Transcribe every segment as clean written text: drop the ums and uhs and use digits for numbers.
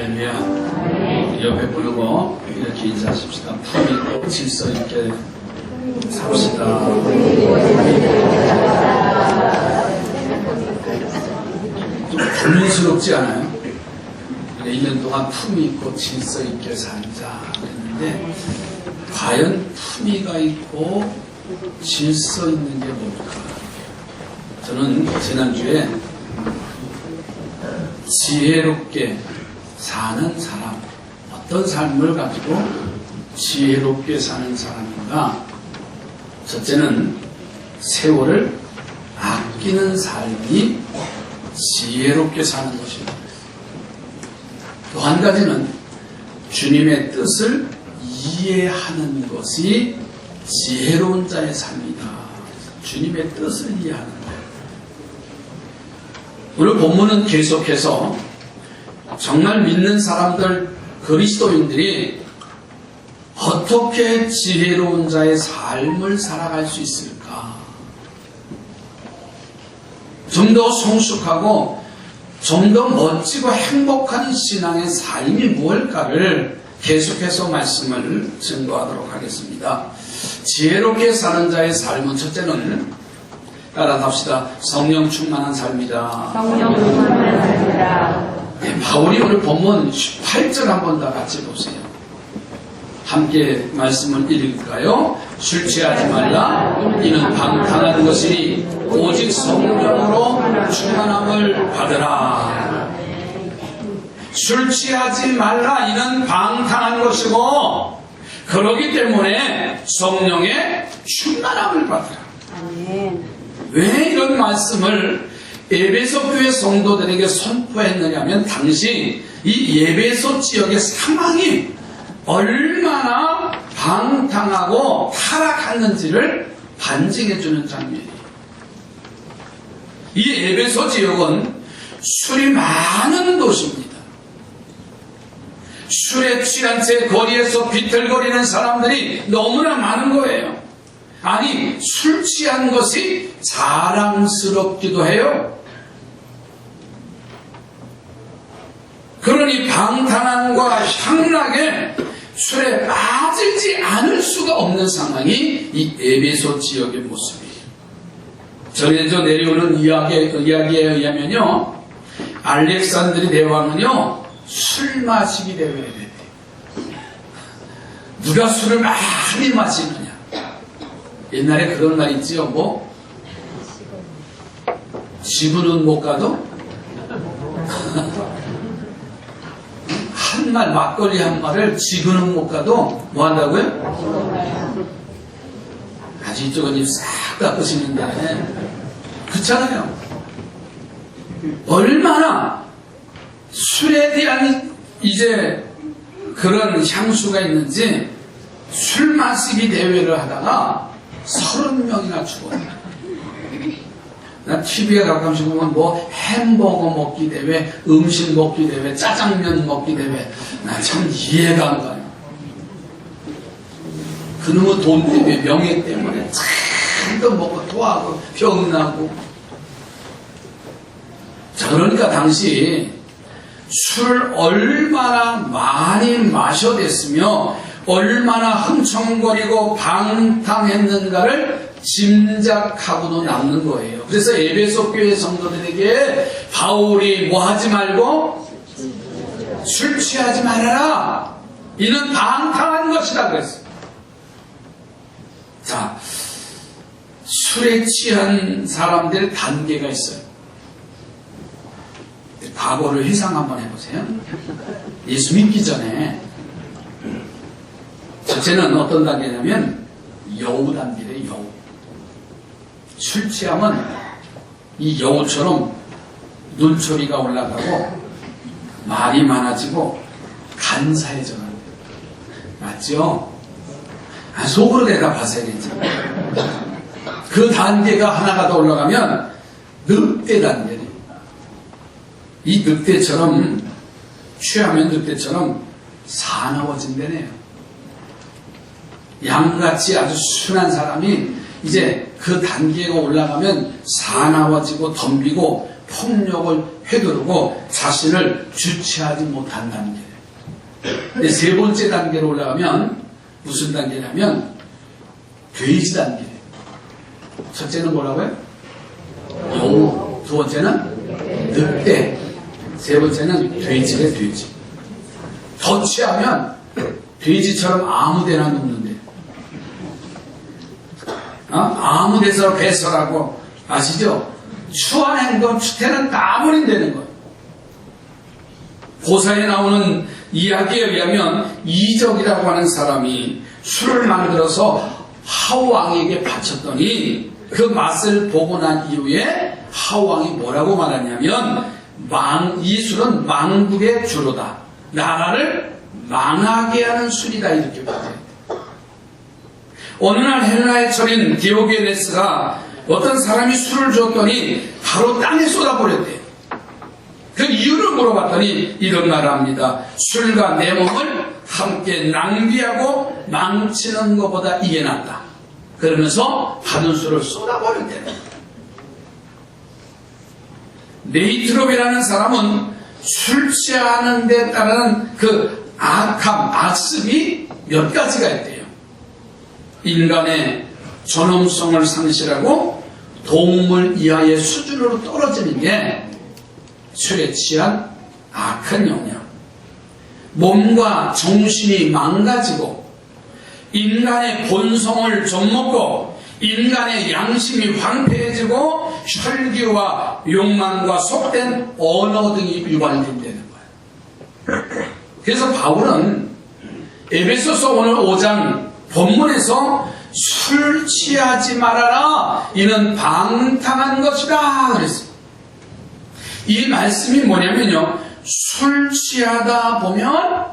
할렐루야. 옆에 부르고 이렇게 인사하십시다. 품이 있고 질서 있게 삽시다. 좀 불미스럽지 않아요? 1년 동안 품이 있고 질서 있게 살자 했는데 과연 품위가 있고 질서 있는 게 뭘까? 저는 지난주에 지혜롭게 사는 사람, 어떤 삶을 가지고 지혜롭게 사는 사람인가? 첫째는 세월을 아끼는 삶이 지혜롭게 사는 것입니다. 또 한 가지는 주님의 뜻을 이해하는 것이 지혜로운 자의 삶이다. 주님의 뜻을 이해하는 것. 오늘 본문은 계속해서 정말 믿는 사람들, 그리스도인들이 어떻게 지혜로운 자의 삶을 살아갈 수 있을까? 좀 더 성숙하고 좀 더 멋지고 행복한 신앙의 삶이 무엇일까를 계속해서 말씀을 증거하도록 하겠습니다. 지혜롭게 사는 자의 삶은 첫째는 따라합시다. 성령 충만한 삶이다. 성령 충만한 삶이다. 네, 바울이 오늘 본문 18절 한번 다 같이 보세요. 함께 말씀을 읽을까요? 술 취하지 말라. 이는 방탕한 것이니 오직 성령으로 충만함을 받으라. 술 취하지 말라. 이는 방탕한 것이고 그러기 때문에 성령의 충만함을 받으라. 아멘. 왜 이런 말씀을 에베소 교회 성도들에게 선포했느냐면 당시 이 에베소 지역의 상황이 얼마나 방탕하고 타락했는지를 반증해주는 장면이에요. 이 에베소 지역은 술이 많은 도시입니다. 술에 취한 채 거리에서 비틀거리는 사람들이 너무나 많은 거예요. 아니, 술 취한 것이 자랑스럽기도 해요. 그러니 방탕함과 향락에 술에 빠지지 않을 수가 없는 상황이 이 에베소 지역의 모습이에요. 전해져 내려오는 이야기에 의하면요, 알렉산드리 대왕은요, 술 마시기 대회를 했대요. 누가 술을 많이 마시느냐. 옛날에 그런 말 있지요, 뭐? 지구는 못 가도? 한 말, 막걸리 한 말을 지구는 못 가도 뭐 한다고요? 아주 이쪽은 입 싹 닦으시는데 그렇잖아요. 얼마나 술에 대한 이제 그런 향수가 있는지 술 마시기 대회를 하다가 30명이나 죽었어요. 나 TV에 가끔씩 보면 뭐 햄버거 먹기 대회, 음식 먹기 대회, 짜장면 먹기 대회. 나 참 이해가 안 가요. 그놈의 돈 때문에, 명예 때문에 잔뜩 먹고 토하고 병나고. 자, 그러니까 당시 술을 얼마나 많이 마셔댔으며 얼마나 흥청거리고 방탕했는가를 짐작하고도 남는 거예요. 그래서 에베소 교회 성도들에게 바울이 뭐 하지 말고 술 취하지 말아라. 이는 방탕한 것이다 그랬어요. 자, 술에 취한 사람들 단계가 있어요. 과거를 회상 한번 해보세요. 예수 믿기 전에 첫째는 어떤 단계냐면 여우 단계래요. 여우. 술 취하면 이 여우처럼 눈초리가 올라가고 말이 많아지고 간사해져요. 맞죠? 속으로 대답하셔야겠죠. 그 단계가 하나가 더 올라가면 늑대 단계래요. 이 늑대처럼 취하면 늑대처럼 사나워진다네요. 양같이 아주 순한 사람이 이제 그 단계가 올라가면 사나워지고 덤비고 폭력을 휘두르고 자신을 주체하지 못한 단계. 근데 세 번째 단계로 올라가면 무슨 단계냐면 돼지 단계. 첫째는 뭐라고요? 용. 두 번째는 늑대. 세 번째는 돼지래, 돼지. 더 취하면 돼지처럼 아무데나 눕는데, 아무 데서 배설하고, 아시죠? 추한 행동, 추태는 다 버린다는 거예요. 고사에 나오는 이야기에 의하면 이적이라고 하는 사람이 술을 만들어서 하우왕에게 바쳤더니 그 맛을 보고 난 이후에 하우왕이 뭐라고 말하냐면 이 술은 망국의 주로다. 나라를 망하게 하는 술이다. 이렇게 말해요. 어느 날 헬라의 철인 디오게네스가 어떤 사람이 술을 줬더니 바로 땅에 쏟아버렸대요. 그 이유를 물어봤더니 이런 말을 합니다. 술과 내 몸을 함께 낭비하고 망치는 것보다 이게 낫다. 그러면서 받은 술을 쏟아버렸대요. 네이트롭이라는 사람은 술 취하는 데 따른 그 악함, 악습이 몇 가지가 있대요. 인간의 존엄성을 상실하고 동물 이하의 수준으로 떨어지는 게 술에 취한 악한 영향. 몸과 정신이 망가지고 인간의 본성을 좀먹고 인간의 양심이 황폐해지고 혈기와 욕망과 속된 언어 등이 유발된다는 거예요. 그래서 바울은 에베소서 오늘 5장 본문에서 술 취하지 말아라. 이는 방탕한 것이다. 그랬어요. 이 말씀이 뭐냐면요. 술 취하다 보면,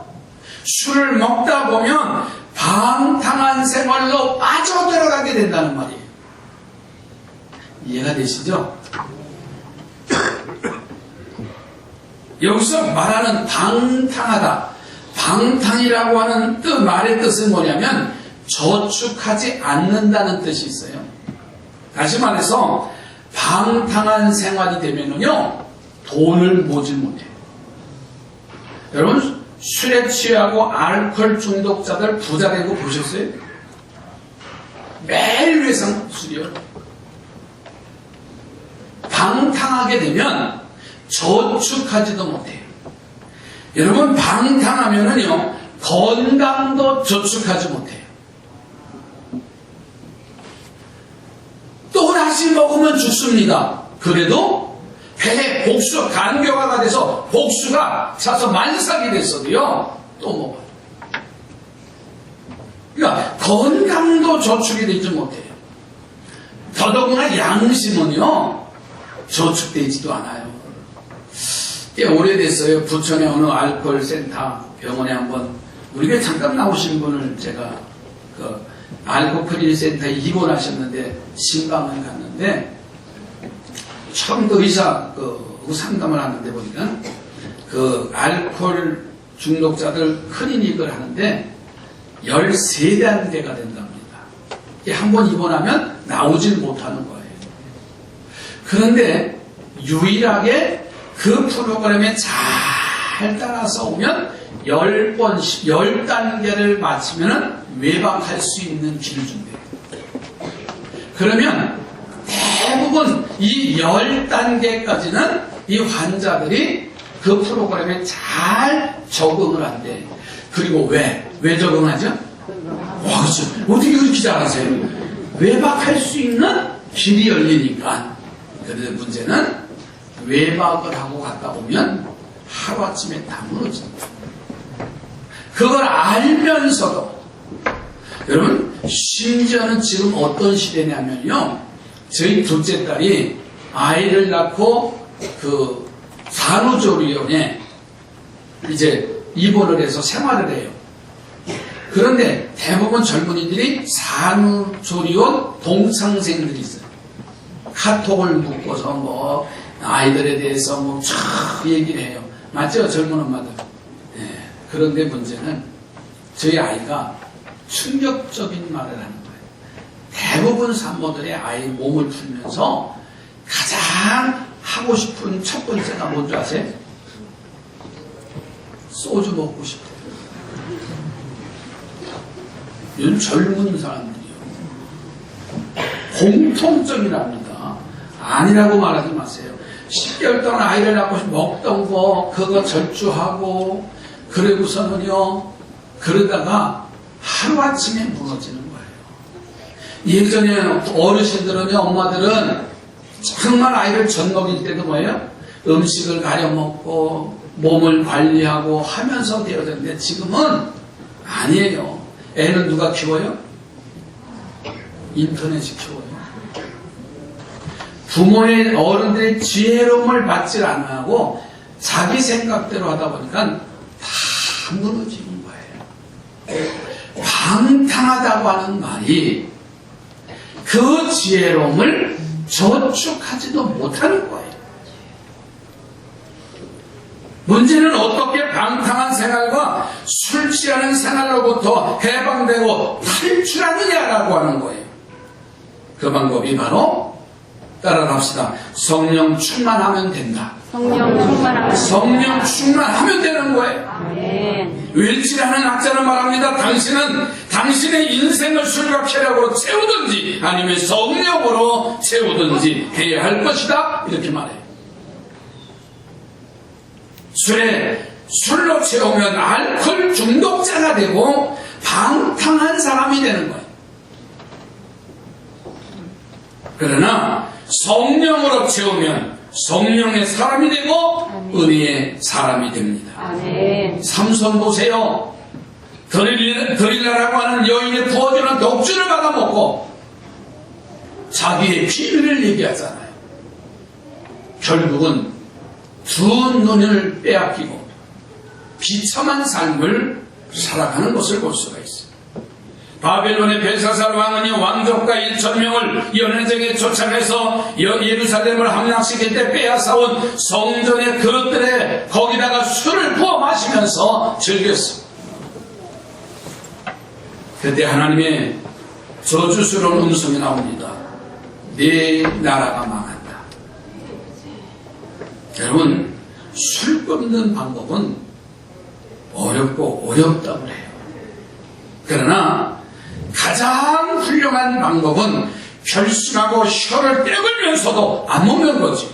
술을 먹다 보면 방탕한 생활로 빠져들어가게 된다는 말이에요. 이해가 되시죠? 여기서 말하는 방탕하다. 방탕이라고 하는 말의 뜻은 뭐냐면 저축하지 않는다는 뜻이 있어요. 다시 말해서 방탕한 생활이 되면요 돈을 모질 못해요. 여러분 술에 취하고 알코올 중독자들 부자 된 거 보셨어요? 매일 외상 술이요. 방탕하게 되면 저축하지도 못해요. 여러분 방탕하면은요 건강도 저축하지 못해요. 또 다시 먹으면 죽습니다. 그래도 배에 복수 간교화가 돼서 복수가 차서 만삭이 됐어도요 또 먹어요. 그러니까 건강도 저축이 되지 못해요. 더더구나 양심은요 저축되지도 않아요. 꽤 오래됐어요. 부천의 어느 알코올 센터 병원에 한번 우리가 잠깐 나오신 분을 제가 그 알코올 클리닉 센터에 입원하셨는데 신방을 갔는데 처음 그 의사 그 상담을 하는데 보니까 그 알코올 중독자들 클리닉을 하는데 13단계가 된답니다. 한 번 입원하면 나오질 못하는 거예요. 그런데 유일하게 그 프로그램에 잘 따라서 오면 10단계를 마치면 외박할 수 있는 길을 준대요. 그러면 대부분 이 10단계까지는 이 환자들이 그 프로그램에 잘 적응을 한대. 그리고 왜 적응하죠? 그렇죠. 어떻게 그렇게 잘하세요? 외박할 수 있는 길이 열리니까. 그런데 문제는 외박을 하고 갔다 오면 하루아침에 다 무너집니다. 그걸 알면서도 여러분 심지어는 지금 어떤 시대냐면요 저희 둘째 딸이 아이를 낳고 그 산후조리원에 이제 입원을 해서 생활을 해요. 그런데 대부분 젊은이들이 산후조리원 동창생들이 있어요. 카톡을 묶어서 뭐 아이들에 대해서 뭐 쫙 얘기를 해요. 맞죠? 젊은 엄마들. 네. 그런데 문제는 저희 아이가 충격적인 말을 하는 거예요. 대부분 산모들의 아이 몸을 풀면서 가장 하고 싶은 첫 번째가 뭔지 아세요? 소주 먹고 싶어요. 요즘 젊은 사람들이요. 공통점이랍니다. 아니라고 말하지 마세요. 10개월 동안 아이를 낳고 먹던 거 그거 절주하고 그러고서는요 그러다가 하루아침에 무너지는 거예요. 예전에 어르신들은요 엄마들은 정말 아이를 젖 먹일 때도 뭐예요? 음식을 가려 먹고 몸을 관리하고 하면서 되어졌는데 지금은 아니에요. 애는 누가 키워요? 인터넷이 키워요. 부모의 어른들의 지혜로움을 받지 않고 자기 생각대로 하다 보니까 다 무너지는 거예요. 방탕하다고 하는 말이 그 지혜로움을 저축하지도 못하는 거예요. 문제는 어떻게 방탕한 생활과 술 취하는 생활로부터 해방되고 탈출하느냐라고 하는 거예요. 그 방법이 바로 따라갑시다. 성령 충만하면 된다. 성령 충만하면 되는 거예요. 아멘. 윌치라는 학자는 말합니다. 당신은 당신의 인생을 술과 쾌락으로 채우든지 아니면 성령으로 채우든지 해야 할 것이다. 이렇게 말해요. 술로 채우면 알코올 중독자가 되고 방탕한 사람이 되는 거예요. 그러나 성령으로 채우면 성령의 사람이 되고 은혜의 사람이 됩니다. 아멘. 삼손 보세요. 드릴라라고 하는 여인의 부어주는 독주를 받아먹고 자기의 비밀을 얘기하잖아요. 결국은 두 눈을 빼앗기고 비참한 삶을 살아가는 것을 볼 수가 있어요. 바벨론의 벨사살 왕은요 왕족과 1,000명을 연회장에 초청해서 예루살렘을 함락시킬 때 빼앗아온 성전의 그릇들에 거기다가 술을 부어 마시면서 즐겼습니다. 그때 하나님의 저주스러운 음성이 나옵니다. 네 나라가 망한다. 여러분 술 끊는 방법은 어렵고 어렵다고 해요. 그러나 가장 훌륭한 방법은 결심하고 혀를 떼굴면서도 안 먹는 거지.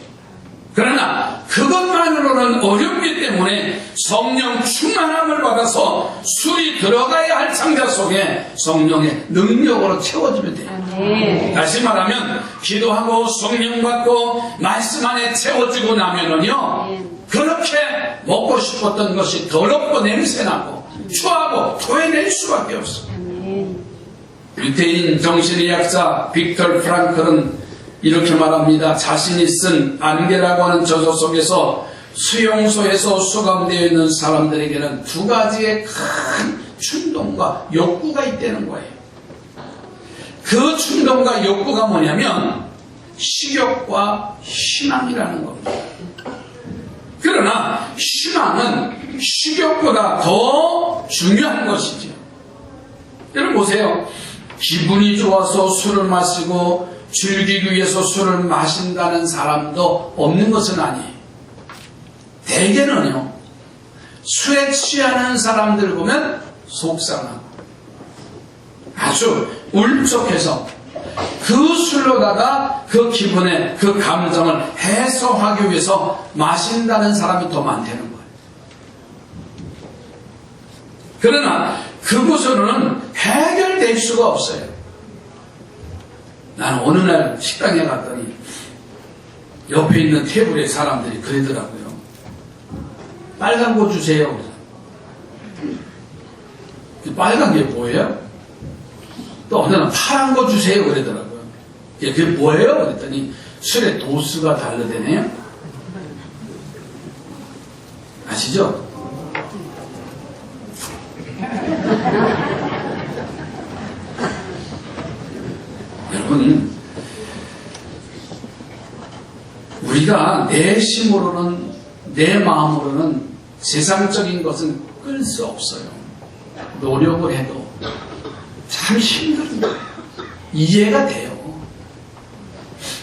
그러나 그것만으로는 어렵기 때문에 성령 충만함을 받아서 술이 들어가야 할 상자 속에 성령의 능력으로 채워지면 돼요. 아멘. 다시 말하면 기도하고 성령 받고 말씀 안에 채워지고 나면은요 그렇게 먹고 싶었던 것이 더럽고 냄새나고 추하고 토해낼 수밖에 없어요. 유태인 정신의학자 빅터 프랑클은 이렇게 말합니다. 자신이 쓴 안개라고 하는 저서 속에서 수용소에서 수감되어 있는 사람들에게는 두 가지의 큰 충동과 욕구가 있다는 거예요. 그 충동과 욕구가 뭐냐면 식욕과 희망이라는 겁니다. 그러나 희망은 식욕보다 더 중요한 것이죠. 여러분 보세요. 기분이 좋아서 술을 마시고 즐기기 위해서 술을 마신다는 사람도 없는 것은 아니에요. 대개는요 술에 취하는 사람들 보면 속상하고 아주 울적해서 그 술로다가 그 기분에 그 감정을 해소하기 위해서 마신다는 사람이 더 많다는 거예요. 그러나 그것으로는 해결될 수가 없어요. 나는 어느 날 식당에 갔더니 옆에 있는 테이블에 사람들이 그러더라고요. 빨간 거 주세요. 빨간 게 뭐예요? 또 어느 날 파란 거 주세요. 그러더라고요. 그게 뭐예요? 그랬더니 술의 도수가 다르대네요. 아시죠? 여러분, 우리가 내심으로는 내 마음으로는 세상적인 것은 끌 수 없어요. 노력을 해도 참 힘든 거예요. 이해가 돼요.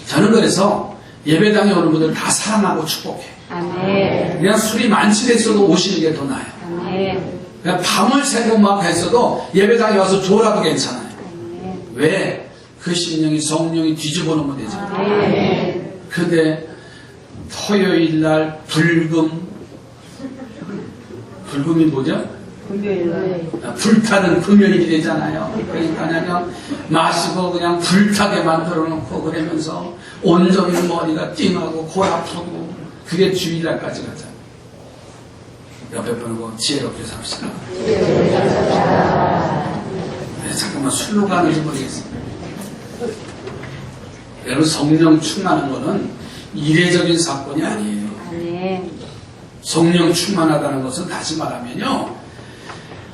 저는 그래서 예배당에 오는 분들 다 사랑하고 축복해. 아멘. 그냥 술이 만취됐어도 오시는 게 더 나아요. 아멘. 그냥 밤을 새고 막 했어도 예배당에 와서 줘라도 괜찮아요. 아멘. 왜? 그 심령이 성령이 뒤집어 놓으면 되잖아요. 아멘. 근데 토요일 날 불금이 뭐죠? 금요일. 불타는 금요일이 되잖아요. 그러니까 그냥 마시고 그냥 불타게 만들어 놓고 그러면서 온종일 머리가 띵하고 골 아프고 그게 주일날까지 가잖아요. 옆에 보고 지혜롭게 삽시다. 네, 잠깐만 술로 가는지 모르겠습니다. 여러분 성령 충만한 거는 이례적인 사건이 아니에요. 아멘. 성령 충만하다는 것은 다시 말하면요,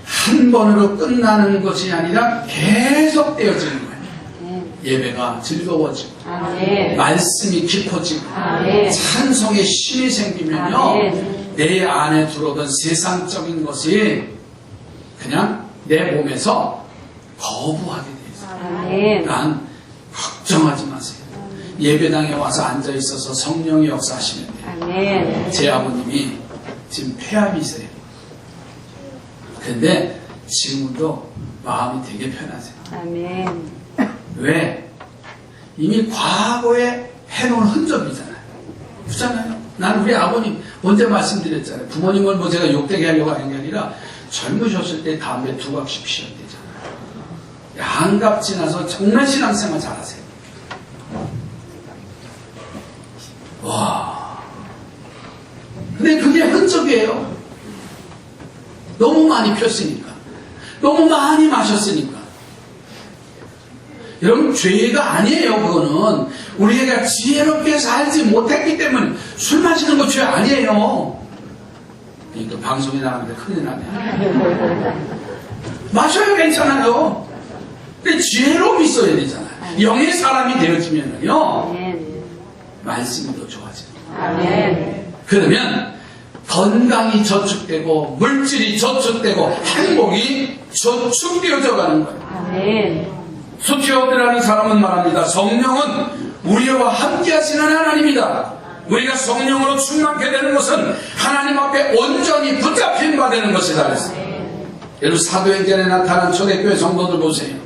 한 번으로 끝나는 것이 아니라 계속 되어지는 거예요. 아멘. 예배가 즐거워지고 아멘. 말씀이 깊어지고 아멘. 찬송에 힘이 생기면요, 아멘. 내 안에 들어오던 세상적인 것이 그냥 내 몸에서 거부하게 돼요. 아멘. 난 걱정하지 마세요. 예배당에 와서 앉아 있어서 성령이 역사하시면 돼요. 아멘. 제 아버님이 지금 폐암이세요. 근데 지금도 마음이 되게 편하세요. 아멘. 왜? 이미 과거에 해놓은 흔적이잖아요. 그렇잖아요. 난 우리 아버님 언제 말씀드렸잖아요. 부모님을 뭐 제가 욕되게 하려고 하는 게 아니라 젊으셨을 때 담배 2각씩 피셨대잖아요. 한갑 지나서 정말 신앙생활 잘하세요. 와. 근데 그게 흔적이에요. 너무 많이 폈으니까. 너무 많이 마셨으니까. 여러분, 죄가 아니에요, 그거는. 우리가 지혜롭게 살지 못했기 때문에 술 마시는 거 죄 아니에요. 또 방송에 나가는데 큰일 나네. 마셔야 괜찮아요. 근데 지혜로움이 있어야 되잖아요. 영의 사람이 되어지면은요, 아멘. 말씀이 더 좋아져요. 아멘. 그러면 건강이 저축되고 물질이 저축되고 행복이 저축되어져 가는 거예요. 아멘. 수티오드라는 사람은 말합니다. 성령은 우리와 함께 하시는 하나님이다. 우리가 성령으로 충만케 되는 것은 하나님 앞에 온전히 붙잡힌 바 되는 것이다. 그랬어요. 여러분 사도행전에 나타난 초대교회 성도들 보세요.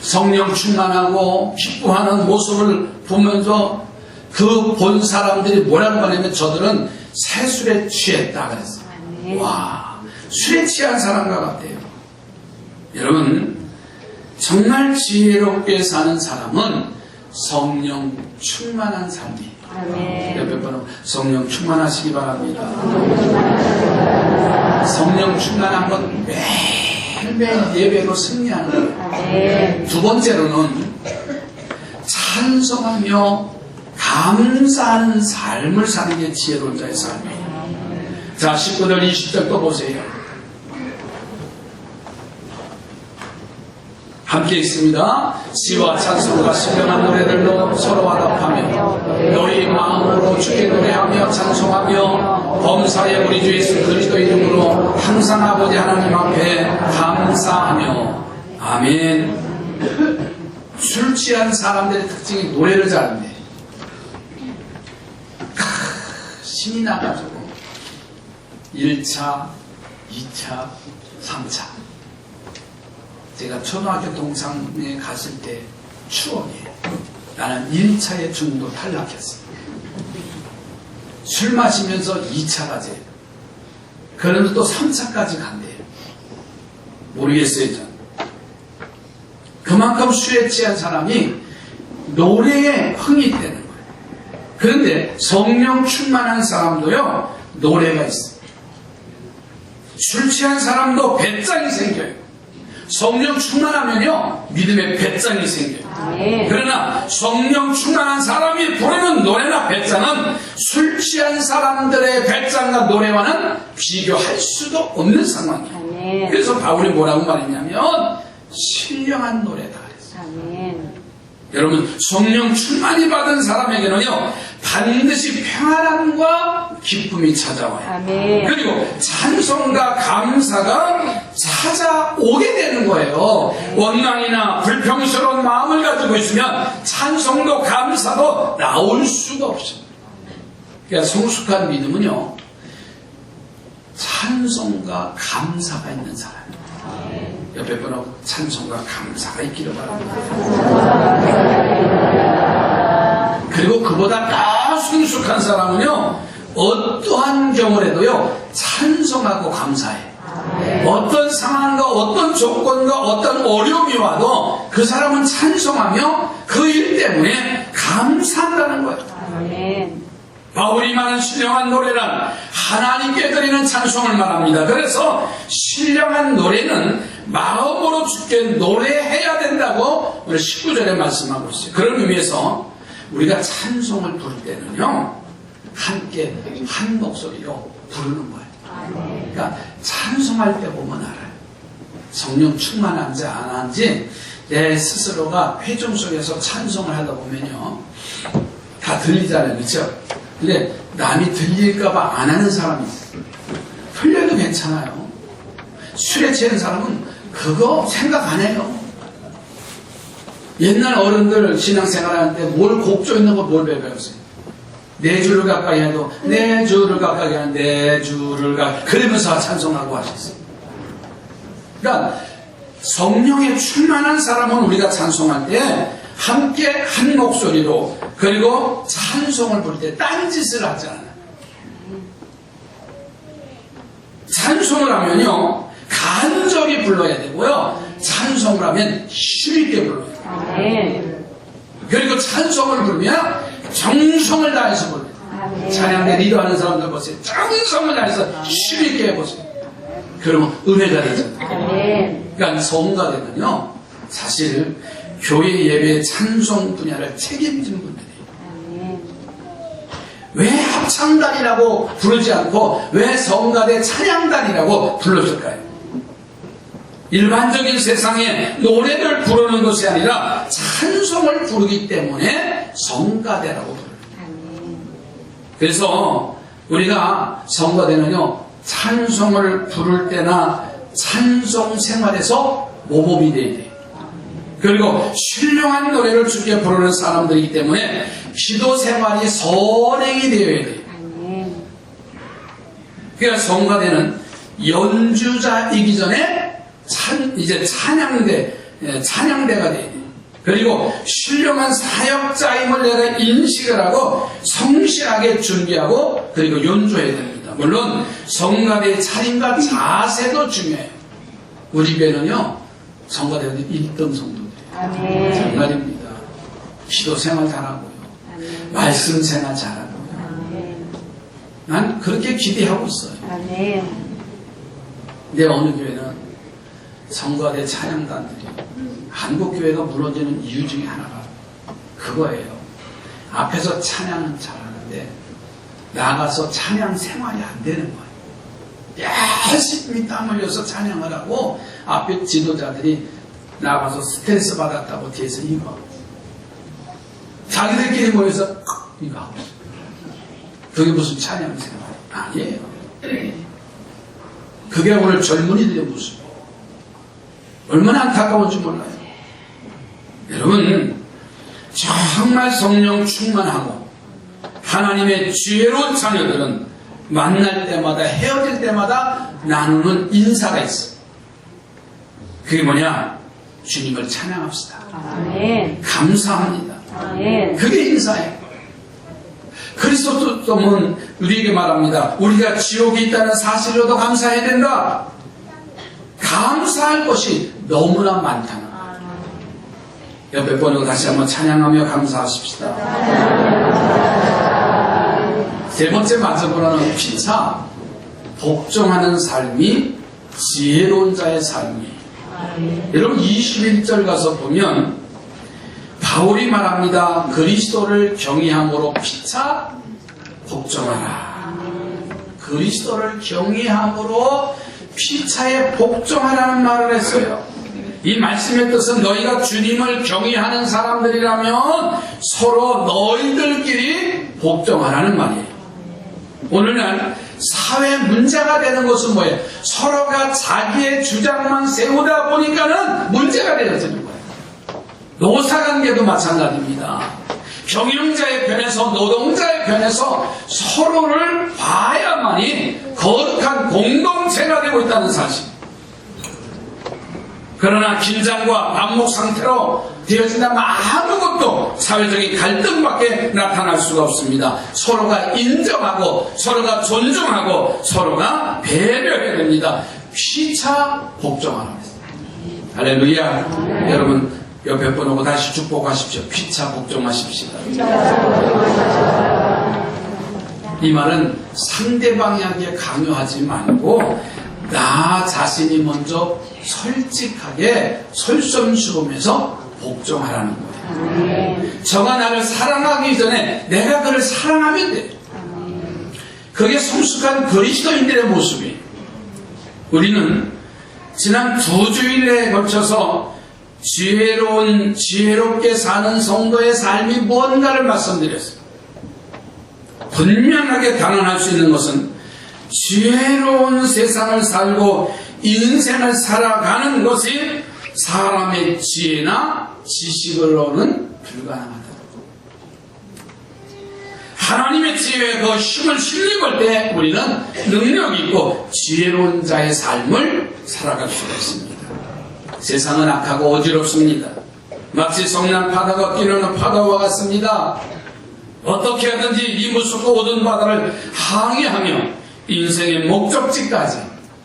성령 충만하고 기뻐하는 모습을 보면서 그 본 사람들이 뭐라고 하냐면 저들은 새 술에 취했다 그랬어요. 아멘. 와, 술에 취한 사람과 같아요. 여러분, 정말 지혜롭게 사는 사람은 성령 충만한 삶이에요. 아멘. 옆에 분은 성령 충만하시기 바랍니다. 성령 충만한 건 매일매일 예배로 승리하는 거예요. 아멘. 두 번째로는 찬송하며 감사하는 삶을 사는 게 지혜로운 자의 삶이에요. 자, 19절 20절 또 보세요. 함께 있습니다. 시와 찬송과 신령한 노래들로 서로 화답하며 너희 마음으로 주께 노래하며 찬송하며 범사의 우리 주 예수 그리스도 이름으로 항상 아버지 하나님 앞에 감사하며. 아멘. 술 취한 사람들의 특징이 노래를 잘한대. 신이 나가지고 1차, 2차, 3차. 제가 초등학교 동창회 갔을 때 추억이에요. 나는 1차에 중도 탈락했어요. 술 마시면서 2차 가재. 그러면 또 3차까지 간대요. 모르겠어요, 전. 그만큼 술에 취한 사람이 노래에 흥이 되는 거예요. 그런데 성령 충만한 사람도요, 노래가 있어요. 술 취한 사람도 배짱이 생겨요. 성령 충만하면요, 믿음의 배짱이 생겨요. 아멘. 그러나 성령 충만한 사람이 부르는 노래나 배짱은 술 취한 사람들의 배짱과 노래와는 비교할 수도 없는 상황이에요. 아멘. 그래서 바울이 뭐라고 말했냐면 신령한 노래다 그랬어요. 아멘. 여러분, 성령 충만히 받은 사람에게는요, 반드시 평안함과 기쁨이 찾아와요. 아멘. 그리고 찬송과 감사가 찾아오게 되는 거예요. 원망이나 불평스러운 마음을 가지고 있으면 찬송도 감사도 나올 수가 없습니다. 그러니까 성숙한 믿음은요, 찬송과 감사가 있는 사람이에요. 옆에 분하고 찬송과 감사가 있기를 바랍니다. 그리고 그보다 더 성숙한 사람은요, 어떠한 경우라도요 찬송하고 감사해. 어떤 상황과 어떤 조건과 어떤 어려움이 와도 그 사람은 찬송하며 그 일 때문에 감사한다는 거예요. 아멘. 바울이 말한 신령한 노래란 하나님께 드리는 찬송을 말합니다. 그래서 신령한 노래는 마음으로 주께 노래해야 된다고 오늘 19절에 말씀하고 있어요. 그런 의미에서 우리가 찬송을 부를 때는요, 함께 한 목소리로 부르는 거예요. 그러니까 찬송할 때 보면 알아요. 성령 충만한지 안 한지 내 스스로가 회중 속에서 찬송을 하다 보면요, 다 들리잖아요. 그렇죠? 근데 남이 들릴까봐 안 하는 사람이 있어요. 틀려도 괜찮아요. 술에 취한 사람은 그거 생각 안 해요. 옛날 어른들 신앙생활 하는데 뭘 곡조 있는 거 뭘 배웠어요? 네 줄을 가까이 해도 네 줄을 가까이 하는 네 줄을 가까이 그러면서 찬송하고 하셨어요. 그러니까 성령에 충만한 사람은 우리가 찬송할 때 함께 한 목소리로, 그리고 찬송을 부를 때 딴짓을 하지 않아요. 찬송을 하면요 간절히 불러야 되고요, 찬송을 하면 힘있게 불러야 돼요. 아멘. 그리고 찬송을 부르면 정성을 다해서 불러요. 찬양대 리더하는 사람들 보세요. 정성을 다해서 힘있게 해보세요. 그러면 은혜가 되잖아요. 아멘. 그러니까 성가대는요, 사실 교회 예배 찬송 분야를 책임진 분들이에요. 아멘. 왜 합창단이라고 부르지 않고 왜 성가대 찬양단이라고 불러줄까요? 일반적인 세상에 노래를 부르는 것이 아니라 찬송을 부르기 때문에 성가대라고 불러요. 아멘. 그래서 우리가 성가대는요, 찬송을 부를 때나 찬송 생활에서 모범이 돼야 돼요. 그리고 신령한 노래를 주께 부르는 사람들이기 때문에 기도 생활이 선행이 되어야 돼요. 아멘. 그러니까 성가대는 연주자이기 전에 이제 찬양대가 돼야 돼요. 그리고 신령한 사역자임을 내가 인식을 하고 성실하게 준비하고 그리고 연주해야 됩니다. 물론 성가대의 차림과 자세도 중요해요. 우리 교회는요, 성가대는 1등 성도들이에요. 아멘. 정말입니다. 기도 생활 잘하고요, 아멘. 말씀 생활 잘하고요. 아멘. 난 그렇게 기대하고 있어요. 아멘. 근데 어느 교회는 성가대 찬양단들이 한국교회가 무너지는 이유 중에 하나가 그거예요. 앞에서 찬양은 잘하는데 나가서 찬양 생활이 안 되는 거예요. 열심히 땀 흘려서 찬양을 하고 앞에 지도자들이 나가서 스트레스 받았다고 뒤에서 이거 하고 자기들끼리 모여서 이거 하고 그게 무슨 찬양 생활 아니에요. 그게 오늘 젊은이들의 모습. 얼마나 안타까운지 몰라요. 여러분, 정말 성령 충만하고 하나님의 지혜로운 자녀들은 만날 때마다 헤어질 때마다 나누는 인사가 있어요. 그게 뭐냐? 주님을 찬양합시다. 아멘. 감사합니다. 아멘. 그게 인사예요. 그리스도는 우리에게 말합니다. 우리가 지옥이 있다는 사실로도 감사해야 된다. 감사할 것이 너무나 많다는 거예요. 옆에 번호 다시 한번 찬양하며 감사하십시다. 세 번째 마저보라는 피차, 복종하는 삶이 지혜로운 자의 삶이에요. 여러분 21절 가서 보면 바울이 말합니다. 그리스도를 경외함으로 피차 복종하라. 그리스도를 경외함으로 피차에 복종하라는 말을 했어요. 이 말씀의 뜻은 너희가 주님을 경외하는 사람들이라면 서로 너희들끼리 복종하라는 말이에요. 오늘날 사회 문제가 되는 것은 뭐예요? 서로가 자기의 주장만 세우다 보니까는 문제가 되어지는 거예요. 노사관계도 마찬가지입니다. 경영자의 편에서 노동자의 편에서 서로를 봐야만이 거룩한 공동체가 되고 있다는 사실. 그러나 긴장과 안목 상태로 되어진다면 아무것도 사회적인 갈등밖에 나타날 수가 없습니다. 서로가 인정하고 서로가 존중하고 서로가 배려해야 됩니다. 피차 복종하라. 할렐루야. 여러분 옆에 분하고 다시 축복하십시오. 피차 복종하십시오. 이 말은 상대방에게 강요하지 말고 나 자신이 먼저 솔직하게 솔선수범해서 복종하라는 거예요. 저가 나를 사랑하기 전에 내가 그를 사랑하면 돼요. 그게 성숙한 그리스도인들의 모습이에요. 우리는 지난 2주일에 걸쳐서 지혜롭게 사는 성도의 삶이 무언가를 말씀드렸어요. 분명하게 단언할 수 있는 것은 지혜로운 세상을 살고 인생을 살아가는 것이 사람의 지혜나 지식으로는 불가능하다. 하나님의 지혜에 그 힘을 실리고 때 우리는 능력 있고 지혜로운 자의 삶을 살아갈 수가 있습니다. 세상은 악하고 어지럽습니다. 마치 성난 바다가 끼는 파도와 같습니다. 어떻게 하든지 이 무섭고 어두운 바다를 항해하며 인생의 목적지까지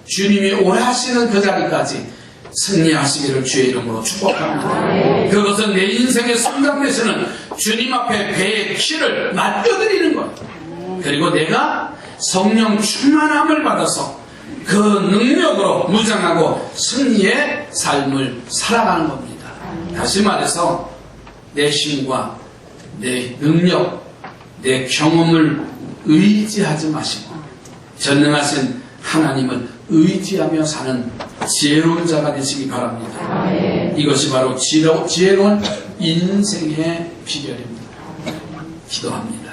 주님이 원하시는 그 자리까지 승리하시기를 주의 이름으로 축복합니다. 그것은 내 인생의 성장 되시는 주님 앞에 배의 키를 맡겨드리는 거예요. 그리고 내가 성령 충만함을 받아서 그 능력으로 무장하고 승리의 삶을 살아가는 겁니다. 다시 말해서 내 힘과 내 능력, 내 경험을 의지하지 마시고 전능하신 하나님을 의지하며 사는 지혜로운 자가 되시기 바랍니다. 이것이 바로 지혜로운 인생의 비결입니다. 기도합니다.